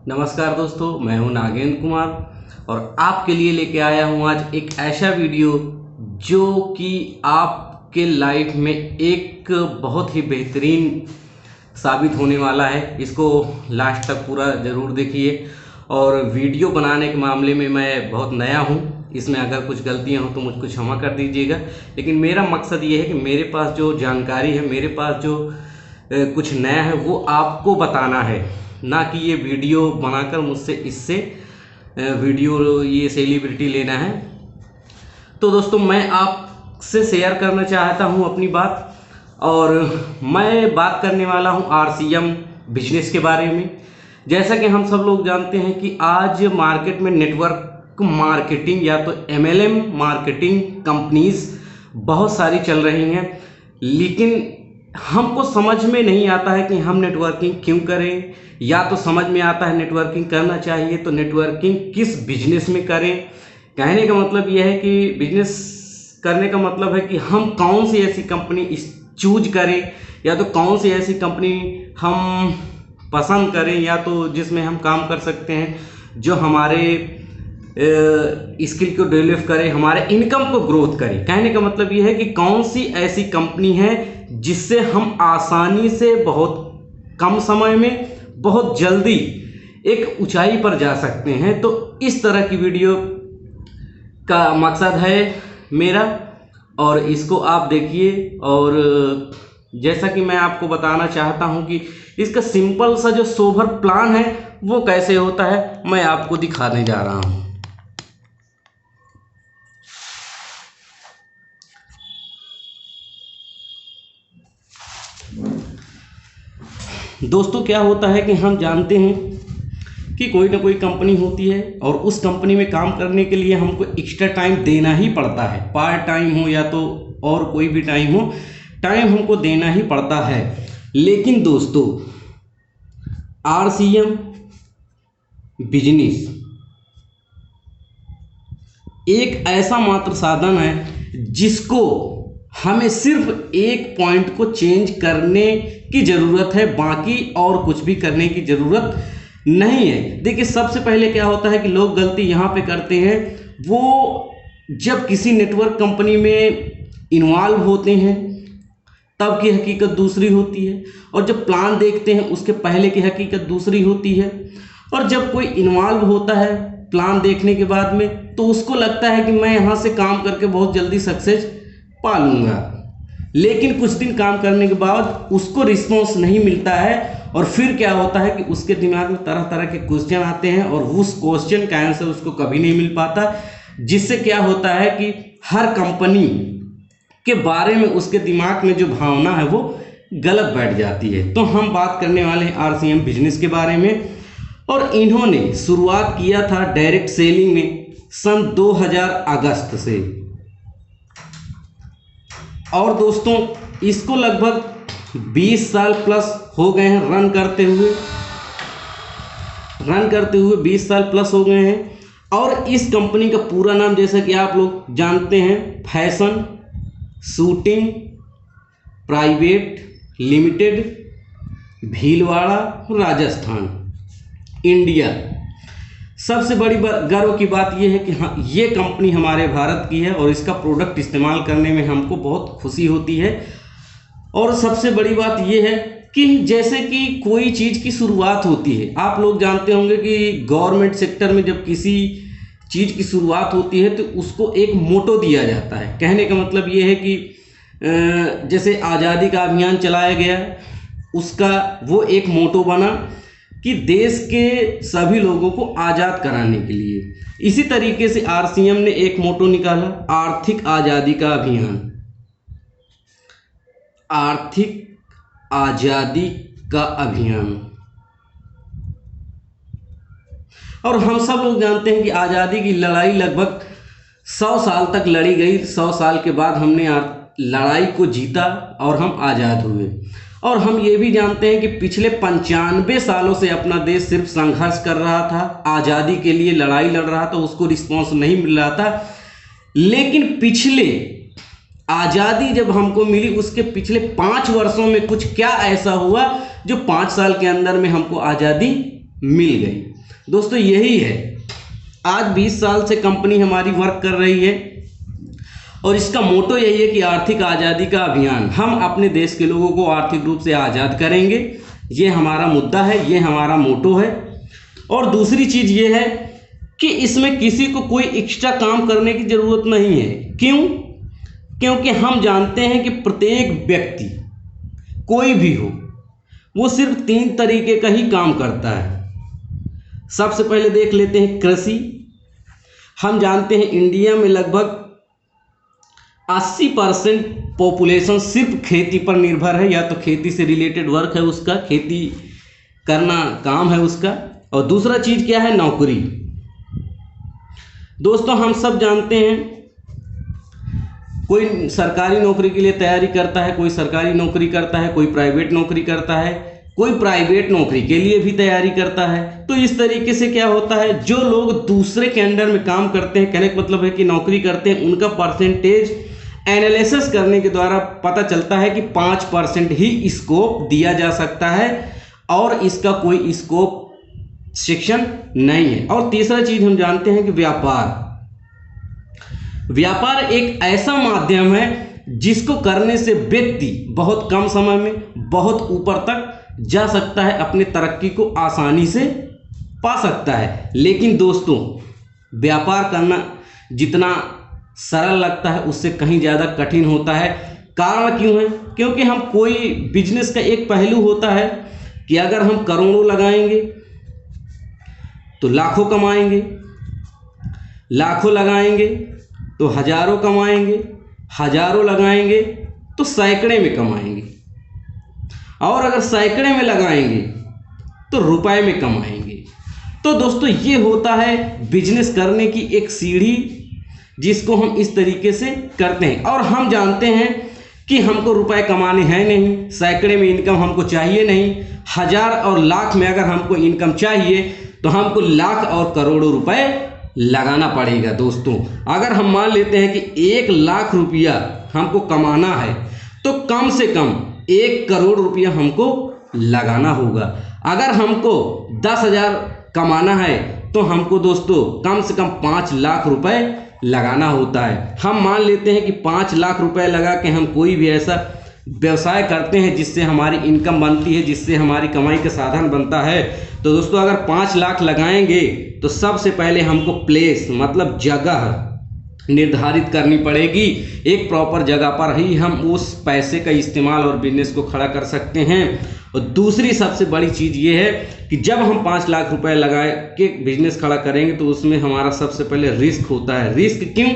नमस्कार दोस्तों, मैं हूं नागेंद्र कुमार और आपके लिए लेके आया हूं आज एक ऐसा वीडियो जो कि आपके लाइफ में एक बहुत ही बेहतरीन साबित होने वाला है। इसको लास्ट तक पूरा ज़रूर देखिए। और वीडियो बनाने के मामले में मैं बहुत नया हूं, इसमें अगर कुछ गलतियां हो तो मुझको क्षमा कर दीजिएगा। लेकिन मेरा मकसद ये है कि मेरे पास जो जानकारी है, मेरे पास जो कुछ नया है वो आपको बताना है, ना कि ये वीडियो बनाकर मुझसे इससे वीडियो ये सेलिब्रिटी लेना है। तो दोस्तों, मैं आपसे शेयर करना चाहता हूँ अपनी बात, और मैं बात करने वाला हूँ RCM बिजनेस के बारे में। जैसा कि हम सब लोग जानते हैं कि आज मार्केट में नेटवर्क मार्केटिंग या तो MLM मार्केटिंग कंपनीज बहुत सारी चल रही हैं, लेकिन हमको समझ में नहीं आता है कि हम नेटवर्किंग क्यों करें, या तो समझ में आता है नेटवर्किंग करना चाहिए तो नेटवर्किंग किस बिजनेस में करें। कहने का मतलब यह है कि बिजनेस करने का मतलब है कि हम कौन सी ऐसी कंपनी चूज करें, या तो कौन सी ऐसी कंपनी हम पसंद करें, या तो जिसमें हम काम कर सकते हैं, जो हमारे स्किल को डेवलप करे, हमारे इनकम को ग्रोथ करे। कहने का मतलब यह है कि कौन सी ऐसी कंपनी है जिससे हम आसानी से बहुत कम समय में बहुत जल्दी एक ऊंचाई पर जा सकते हैं। तो इस तरह की वीडियो का मकसद है मेरा, और इसको आप देखिए। और जैसा कि मैं आपको बताना चाहता हूं कि इसका सिंपल सा जो सोबर प्लान है वो कैसे होता है, मैं आपको दिखाने जा रहा हूं। दोस्तों, क्या होता है कि हम जानते हैं कि कोई ना कोई कंपनी होती है, और उस कंपनी में काम करने के लिए हमको एक्स्ट्रा टाइम देना ही पड़ता है। पार्ट टाइम हो या तो और कोई भी टाइम हो, टाइम हमको देना ही पड़ता है। लेकिन दोस्तों, RCM बिजनेस एक ऐसा मात्र साधन है जिसको हमें सिर्फ एक पॉइंट को चेंज करने की ज़रूरत है, बाकी और कुछ भी करने की ज़रूरत नहीं है। देखिए, सबसे पहले क्या होता है कि लोग गलती यहाँ पे करते हैं, वो जब किसी नेटवर्क कंपनी में इन्वॉल्व होते हैं तब की हकीकत दूसरी होती है, और जब प्लान देखते हैं उसके पहले की हकीकत दूसरी होती है। और जब कोई इन्वॉल्व होता है प्लान देखने के बाद में, तो उसको लगता है कि मैं यहाँ से काम करके बहुत जल्दी सक्सेस पा लूँगा। लेकिन कुछ दिन काम करने के बाद उसको रिस्पॉन्स नहीं मिलता है, और फिर क्या होता है कि उसके दिमाग में तरह तरह के क्वेश्चन आते हैं, और उस क्वेश्चन का आंसर उसको कभी नहीं मिल पाता, जिससे क्या होता है कि हर कंपनी के बारे में उसके दिमाग में जो भावना है वो गलत बैठ जाती है। तो हम बात करने वाले हैं RCM बिजनेस के बारे में, और इन्होंने शुरुआत किया था डायरेक्ट सेलिंग में सन 2000 अगस्त से। और दोस्तों, इसको लगभग 20 साल प्लस हो गए हैं रन करते हुए 20 साल प्लस हो गए हैं। और इस कंपनी का पूरा नाम, जैसा कि आप लोग जानते हैं, fashion shooting private limited, Bhilwara, Rajasthan, India. सबसे बड़ी गर्व की बात यह है कि हाँ, ये कंपनी हमारे भारत की है, और इसका प्रोडक्ट इस्तेमाल करने में हमको बहुत खुशी होती है। और सबसे बड़ी बात यह है कि जैसे कि कोई चीज़ की शुरुआत होती है, आप लोग जानते होंगे कि गवर्नमेंट सेक्टर में जब किसी चीज़ की शुरुआत होती है तो उसको एक मोटो दिया जाता है। कहने का मतलब ये है कि जैसे आज़ादी का अभियान चलाया गया, उसका वो एक मोटो बना कि देश के सभी लोगों को आज़ाद कराने के लिए। इसी तरीके से RCM ने एक मोटो निकाला, आर्थिक आज़ादी का अभियान, आर्थिक आज़ादी का अभियान। और हम सब लोग जानते हैं कि आज़ादी की लड़ाई लगभग 100 साल तक लड़ी गई। 100 साल के बाद हमने लड़ाई को जीता और हम आज़ाद हुए। और हम ये भी जानते हैं कि पिछले 95 सालों से अपना देश सिर्फ संघर्ष कर रहा था, आज़ादी के लिए लड़ाई लड़ रहा था, उसको रिस्पॉन्स नहीं मिल रहा था। लेकिन पिछले आज़ादी जब हमको मिली, उसके पिछले 5 वर्षों में कुछ क्या ऐसा हुआ जो 5 साल के अंदर में हमको आज़ादी मिल गई। दोस्तों यही है, आज 20 साल से कंपनी हमारी वर्क कर रही है और इसका मोटो यही है कि आर्थिक आज़ादी का अभियान, हम अपने देश के लोगों को आर्थिक रूप से आज़ाद करेंगे। ये हमारा मुद्दा है, ये हमारा मोटो है। और दूसरी चीज़ ये है कि इसमें किसी को कोई एक्स्ट्रा काम करने की ज़रूरत नहीं है। क्यों? क्योंकि हम जानते हैं कि प्रत्येक व्यक्ति, कोई भी हो, वो सिर्फ 3 तरीके का ही काम करता है। सबसे पहले देख लेते हैं कृषि। हम जानते हैं इंडिया में लगभग 80% पॉपुलेशन सिर्फ खेती पर निर्भर है, या तो खेती से रिलेटेड वर्क है उसका, खेती करना काम है उसका। और दूसरा चीज़ क्या है? नौकरी। दोस्तों हम सब जानते हैं, कोई सरकारी नौकरी के लिए तैयारी करता है, कोई सरकारी नौकरी करता है, कोई प्राइवेट नौकरी करता है, कोई प्राइवेट नौकरी के लिए भी तैयारी करता है। तो इस तरीके से क्या होता है, जो लोग दूसरे के अंडर में काम करते हैं, कहने का मतलब है कि नौकरी करते हैं, उनका परसेंटेज एनालिसिस करने के द्वारा पता चलता है कि 5% ही स्कोप दिया जा सकता है और इसका कोई स्कोप शिक्षण नहीं है। और तीसरा चीज हम जानते हैं कि व्यापार एक ऐसा माध्यम है जिसको करने से व्यक्ति बहुत कम समय में बहुत ऊपर तक जा सकता है, अपने तरक्की को आसानी से पा सकता है। लेकिन दोस्तों व्यापार करना जितना सरल लगता है उससे कहीं ज़्यादा कठिन होता है। कारण क्यों है? क्योंकि हम कोई बिजनेस का एक पहलू होता है कि अगर हम करोड़ों लगाएंगे तो लाखों कमाएंगे, लाखों लगाएंगे तो हजारों कमाएंगे, हजारों लगाएंगे तो सैकड़े में कमाएंगे, और अगर सैकड़े में लगाएंगे तो रुपए में कमाएंगे। तो दोस्तों ये होता है बिजनेस करने की एक सीढ़ी, जिसको हम इस तरीके से करते हैं। और हम जानते हैं कि हमको रुपए कमाने हैं नहीं, सैकड़े में इनकम हमको चाहिए नहीं, हजार और लाख में अगर हमको इनकम चाहिए तो हमको लाख और करोड़ों रुपए लगाना पड़ेगा। दोस्तों अगर हम मान लेते हैं कि 1 लाख रुपया हमको कमाना है तो कम से कम 1 करोड़ रुपया हमको लगाना होगा। अगर हमको 10,000 कमाना है तो हमको दोस्तों कम से कम 5 लाख रुपए लगाना होता है। हम मान लेते हैं कि 5 लाख रुपए लगा के हम कोई भी ऐसा व्यवसाय करते हैं जिससे हमारी इनकम बनती है, जिससे हमारी कमाई का साधन बनता है। तो दोस्तों अगर 5 लाख लगाएंगे तो सबसे पहले हमको प्लेस मतलब जगह निर्धारित करनी पड़ेगी। एक प्रॉपर जगह पर ही हम उस पैसे का इस्तेमाल और बिजनेस को खड़ा कर सकते हैं। और दूसरी सबसे बड़ी चीज़ ये है कि जब हम 5 लाख रुपए लगा के बिजनेस खड़ा करेंगे तो उसमें हमारा सबसे पहले रिस्क होता है। रिस्क क्यों?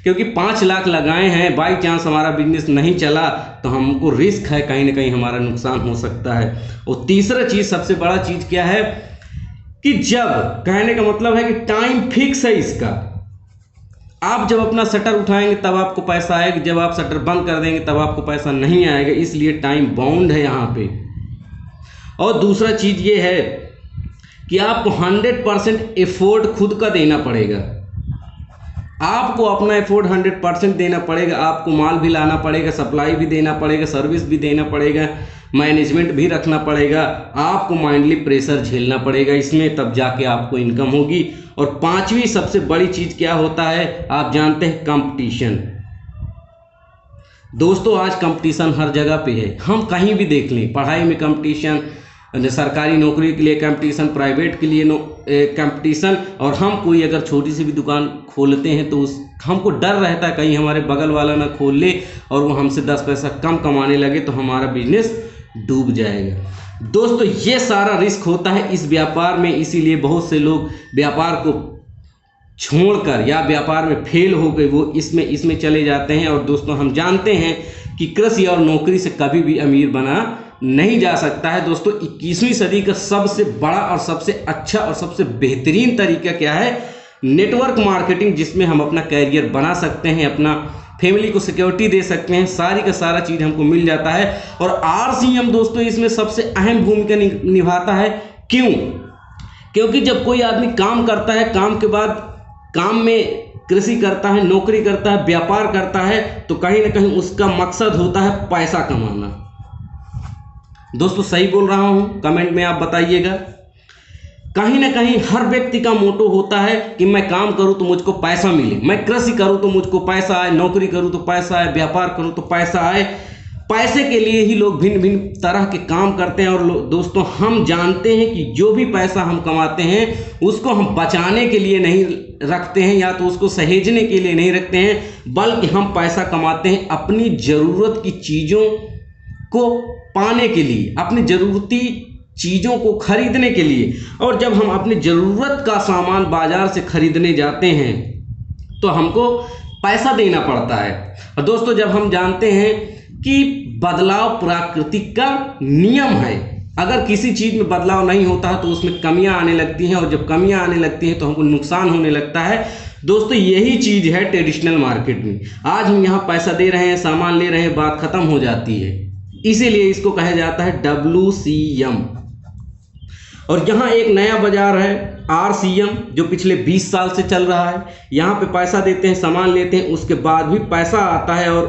क्योंकि 5 लाख लगाए हैं, बाई चांस हमारा बिजनेस नहीं चला तो हमको रिस्क है, कहीं ना कहीं हमारा नुकसान हो सकता है। और तीसरा चीज़, सबसे बड़ा चीज़ क्या है कि जब, कहने का मतलब है कि टाइम फिक्स है इसका, आप जब अपना शटर उठाएंगे तब आपको पैसा आएगा, जब आप शटर बंद कर देंगे तब आपको पैसा नहीं आएगा, इसलिए टाइम बाउंड है यहाँ पे। और दूसरा चीज़ ये है कि आपको 100% एफोर्ट खुद का देना पड़ेगा। आपको अपना एफोर्ट 100% देना पड़ेगा। आपको माल भी लाना पड़ेगा, सप्लाई भी देना पड़ेगा, सर्विस भी देना पड़ेगा, मैनेजमेंट भी रखना पड़ेगा, आपको माइंडली प्रेशर झेलना पड़ेगा इसमें, तब जाके आपको इनकम होगी। और 5वीं सबसे बड़ी चीज़ क्या होता है, आप जानते हैं, कंपटीशन। दोस्तों आज कंपटीशन हर जगह पे है, हम कहीं भी देख लें, पढ़ाई में कंपटीशन, सरकारी नौकरी के लिए कंपटीशन, प्राइवेट के लिए कंपटीशन। और हम कोई अगर छोटी सी भी दुकान खोलते हैं तो हमको डर रहता है कहीं हमारे बगल वाला ना खोल ले और वो हमसे 10 पैसा कम कमाने लगे तो हमारा बिजनेस डूब जाएगा। दोस्तों ये सारा रिस्क होता है इस व्यापार में, इसीलिए बहुत से लोग व्यापार को छोड़कर या व्यापार में फेल हो गए वो इसमें चले जाते हैं। और दोस्तों हम जानते हैं कि कृषि और नौकरी से कभी भी अमीर बना नहीं जा सकता है। दोस्तों 21वीं सदी का सबसे बड़ा और सबसे अच्छा और सबसे बेहतरीन तरीका क्या है, नेटवर्क मार्केटिंग, जिसमें हम अपना कैरियर बना सकते हैं, अपना फैमिली को सिक्योरिटी दे सकते हैं, सारी का सारा चीज़ हमको मिल जाता है। और RCM दोस्तों इसमें सबसे अहम भूमिका निभाता है। क्यों? क्योंकि जब कोई आदमी काम करता है, काम के बाद काम में कृषि करता है, नौकरी करता है, व्यापार करता है, तो कहीं ना कहीं उसका मकसद होता है पैसा कमाना। दोस्तों सही बोल रहा हूँ? कमेंट में आप बताइएगा। कहीं ना कहीं हर व्यक्ति का मोटो होता है कि मैं काम करूं तो मुझको पैसा मिले, मैं कृषि करूं तो मुझको पैसा आए, नौकरी करूं तो पैसा आए, व्यापार करूं तो पैसा आए। पैसे के लिए ही लोग भिन्न भिन्न तरह के काम करते हैं। और दोस्तों, हम जानते हैं कि जो भी पैसा हम कमाते हैं उसको हम बचाने के लिए नहीं रखते हैं, या तो उसको सहेजने के लिए नहीं रखते हैं, बल्कि हम पैसा कमाते हैं अपनी ज़रूरत की चीज़ों को पाने के लिए, अपनी ज़रूरती चीज़ों को खरीदने के लिए। और जब हम अपनी ज़रूरत का सामान बाजार से खरीदने जाते हैं तो हमको पैसा देना पड़ता है। और दोस्तों, जब हम जानते हैं कि बदलाव प्राकृतिक का नियम है, अगर किसी चीज़ में बदलाव नहीं होता है तो उसमें कमियां आने लगती हैं, और जब कमियां आने लगती हैं तो हमको नुकसान होने लगता है। दोस्तों, यही चीज़ है ट्रेडिशनल मार्केट में। आज हम यहाँ पैसा दे रहे हैं, सामान ले रहे हैं, बात खत्म हो जाती है। इसीलिए इसको कहा जाता है WCM। और यहाँ एक नया बाजार है RCM, जो पिछले 20 साल से चल रहा है। यहाँ पे पैसा देते हैं, सामान लेते हैं, उसके बाद भी पैसा आता है और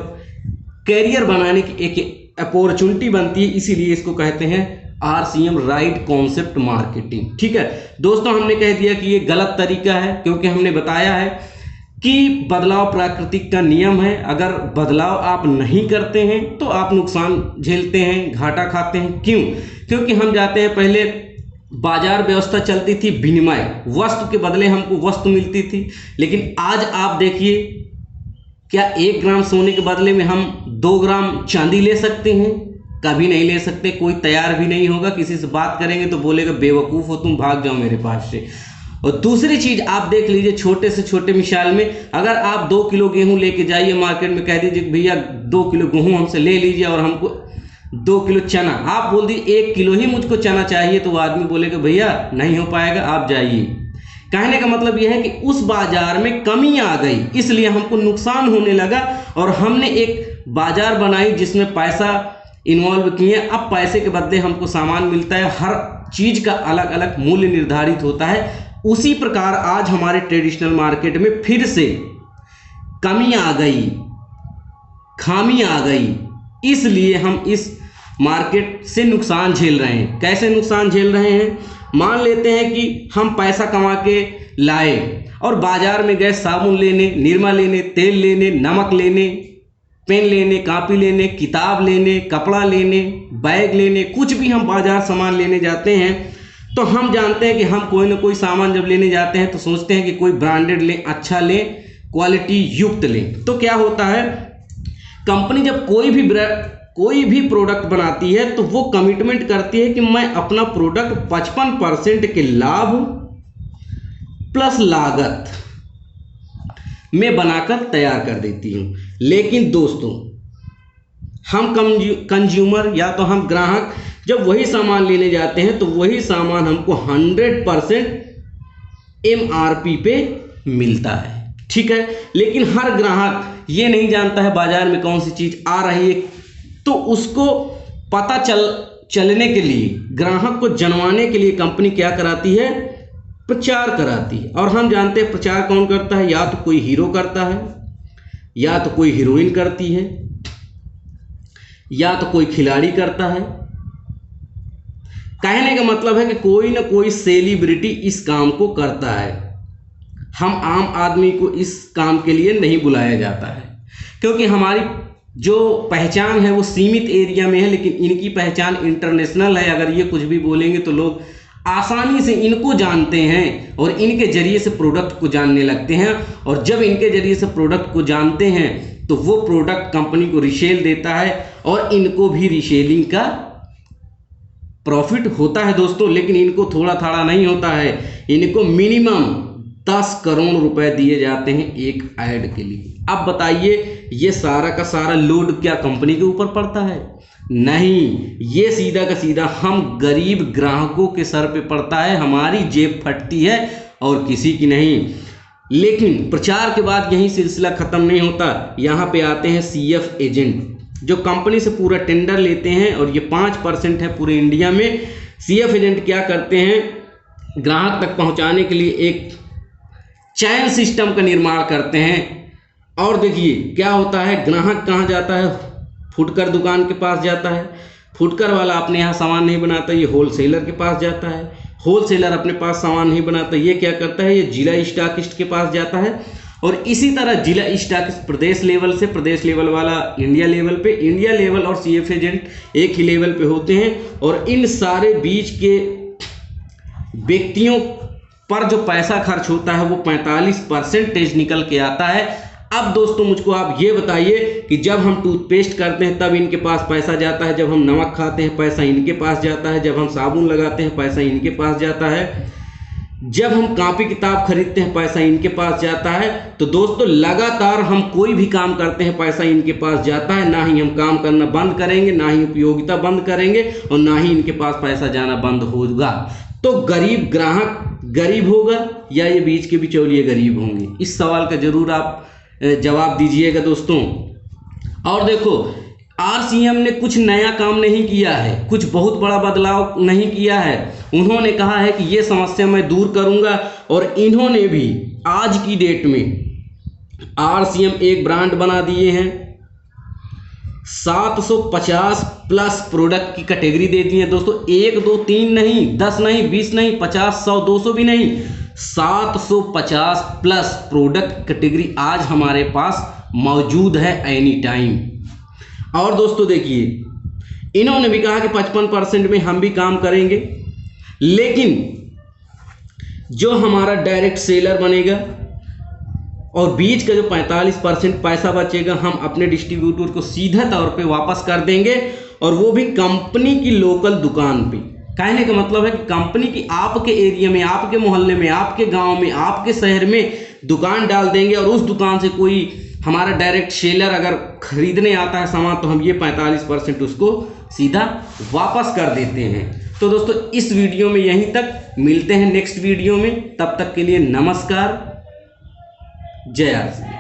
कैरियर बनाने की एक अपॉर्चुनिटी बनती है। इसीलिए इसको कहते हैं RCM, राइट कॉन्सेप्ट मार्केटिंग। ठीक है दोस्तों, हमने कह दिया कि ये गलत तरीका है, क्योंकि हमने बताया है कि बदलाव प्राकृतिक का नियम है। अगर बदलाव आप नहीं करते हैं तो आप नुकसान झेलते हैं, घाटा खाते हैं। क्यों? क्योंकि हम जाते हैं, पहले बाजार व्यवस्था चलती थी विनिमय, वस्तु के बदले हमको वस्तु मिलती थी। लेकिन आज आप देखिए, क्या 1 ग्राम सोने के बदले में हम 2 ग्राम चांदी ले सकते हैं? कभी नहीं ले सकते। कोई तैयार भी नहीं होगा। किसी से बात करेंगे तो बोलेगा बेवकूफ़ हो तुम, भाग जाओ मेरे पास से। और दूसरी चीज़ आप देख लीजिए, छोटे से छोटे मिसाल में, अगर आप 2 किलो गेहूं लेके जाइए मार्केट में, कह दीजिए भैया 2 किलो गेहूं हमसे ले लीजिए और हमको 2 किलो चना, आप बोल दीजिए 1 किलो ही मुझको चना चाहिए, तो वो आदमी बोलेगा भैया नहीं हो पाएगा, आप जाइए। कहने का मतलब यह है कि उस बाजार में कमी आ गई, इसलिए हमको नुकसान होने लगा, और हमने एक बाजार बनाई जिसमें पैसा इन्वॉल्व किए। अब पैसे के बदले हमको सामान मिलता है, हर चीज़ का अलग अलग मूल्य निर्धारित होता है। उसी प्रकार आज हमारे ट्रेडिशनल मार्केट में फिर से कमी आ गई, खामी आ गई, इसलिए हम इस मार्केट से नुकसान झेल रहे हैं। कैसे नुकसान झेल रहे हैं? मान लेते हैं कि हम पैसा कमा के लाए और बाजार में गए साबुन लेने, निरमा लेने, तेल लेने, नमक लेने, पेन लेने, कॉपी लेने, किताब लेने, कपड़ा लेने, बैग लेने, कुछ भी हम बाजार सामान लेने जाते हैं तो हम जानते हैं कि हम कोई ना कोई सामान जब लेने जाते हैं तो सोचते हैं कि कोई ब्रांडेड लें, अच्छा लें, क्वालिटी युक्त लें। तो क्या होता है, कंपनी जब कोई भी प्रोडक्ट बनाती है तो वो कमिटमेंट करती है कि मैं अपना प्रोडक्ट 55% के लाभ प्लस लागत में बनाकर तैयार कर देती हूँ। लेकिन दोस्तों, हम कंज्यूमर या तो हम ग्राहक जब वही सामान लेने जाते हैं तो वही सामान हमको 100% MRP पे मिलता है। ठीक है, लेकिन हर ग्राहक ये नहीं जानता है बाजार में कौन सी चीज़ आ रही है, तो उसको पता चलने के लिए, ग्राहक को जनवाने के लिए कंपनी क्या कराती है? प्रचार कराती है। और हम जानते हैं प्रचार कौन करता है? या तो कोई हीरो करता है, या तो कोई हीरोइन करती है, या तो कोई खिलाड़ी करता है। कहने का मतलब है कि कोई ना कोई सेलिब्रिटी इस काम को करता है। हम आम आदमी को इस काम के लिए नहीं बुलाया जाता है, क्योंकि हमारी जो पहचान है वो सीमित एरिया में है, लेकिन इनकी पहचान इंटरनेशनल है। अगर ये कुछ भी बोलेंगे तो लोग आसानी से इनको जानते हैं और इनके जरिए से प्रोडक्ट को जानने लगते हैं। और जब इनके जरिए से प्रोडक्ट को जानते हैं तो वो प्रोडक्ट कंपनी को रीसेल देता है और इनको भी रीसेलिंग का प्रॉफिट होता है दोस्तों। लेकिन इनको थोड़ा थोड़ा नहीं होता है, इनको मिनिमम 10 करोड़ रुपए दिए जाते हैं एक ऐड के लिए। अब बताइए, ये सारा का सारा लोड क्या कंपनी के ऊपर पड़ता है? नहीं, ये सीधा का सीधा हम गरीब ग्राहकों के सर पे पड़ता है। हमारी जेब फटती है और किसी की नहीं। लेकिन प्रचार के बाद यही सिलसिला खत्म नहीं होता। यहाँ पे आते हैं CF एजेंट, जो कंपनी से पूरा टेंडर लेते हैं, और ये 5% है पूरे इंडिया में। CF एजेंट क्या करते हैं? ग्राहक तक पहुँचाने के लिए एक चैन सिस्टम का निर्माण करते हैं। और देखिए क्या होता है, ग्राहक कहाँ जाता है? फुटकर दुकान के पास जाता है। फुटकर वाला अपने यहाँ सामान नहीं बनाता, ये होलसेलर के पास जाता है। होलसेलर अपने पास सामान नहीं बनाता, ये क्या करता है, ये जिला स्टॉकिस्ट के पास जाता है। और इसी तरह जिला स्टॉकिस्ट प्रदेश लेवल से, प्रदेश लेवल वाला इंडिया लेवल पे, इंडिया लेवल और सीएफ एजेंट एक ही लेवल पे होते हैं। और इन सारे बीच के व्यक्तियों पर जो पैसा खर्च होता है वो 45% निकल के आता है। अब दोस्तों मुझको आप ये बताइए कि जब हम टूथपेस्ट करते हैं तब इनके पास पैसा जाता है, जब हम नमक खाते हैं पैसा इनके पास जाता है, जब हम साबुन लगाते हैं पैसा इनके पास जाता है, जब हम कॉपी किताब खरीदते हैं पैसा इनके पास जाता है। तो दोस्तों लगातार हम कोई भी काम करते हैं पैसा इनके पास जाता है। ना ही हम काम करना बंद करेंगे, ना ही उपयोगिता बंद करेंगे, और ना ही इनके पास पैसा जाना बंद होगा। तो गरीब ग्राहक गरीब होगा या ये बीच के बिचौलिए गरीब होंगे? इस सवाल का जरूर आप जवाब दीजिएगा दोस्तों। और देखो, आरसीएम ने कुछ नया काम नहीं किया है, कुछ बहुत बड़ा बदलाव नहीं किया है। उन्होंने कहा है कि ये समस्या मैं दूर करूंगा, और इन्होंने भी आज की डेट में आरसीएम एक ब्रांड बना दिए हैं। 750 प्लस प्रोडक्ट की कैटेगरी दे दी है दोस्तों। 1 2 3 नहीं, 10 नहीं, 20 नहीं, 50 100 200 भी नहीं, 750 प्लस प्रोडक्ट कैटेगरी आज हमारे पास मौजूद है एनी टाइम। और दोस्तों देखिए, इन्होंने भी कहा कि 55% में हम भी काम करेंगे, लेकिन जो हमारा डायरेक्ट सेलर बनेगा और बीच का जो 45% पैसा बचेगा हम अपने डिस्ट्रीब्यूटर को सीधा तौर पे वापस कर देंगे, और वो भी कंपनी की लोकल दुकान पे। कहने का मतलब है कि कंपनी की आपके एरिया में, आपके मोहल्ले में, आपके गांव में, आपके शहर में दुकान डाल देंगे, और उस दुकान से कोई हमारा डायरेक्ट सेलर अगर खरीदने आता है सामान तो हम ये 45% उसको सीधा वापस कर देते हैं। तो दोस्तों इस वीडियो में यहीं तक, मिलते हैं नेक्स्ट वीडियो में। तब तक के लिए नमस्कार, जय आर सी।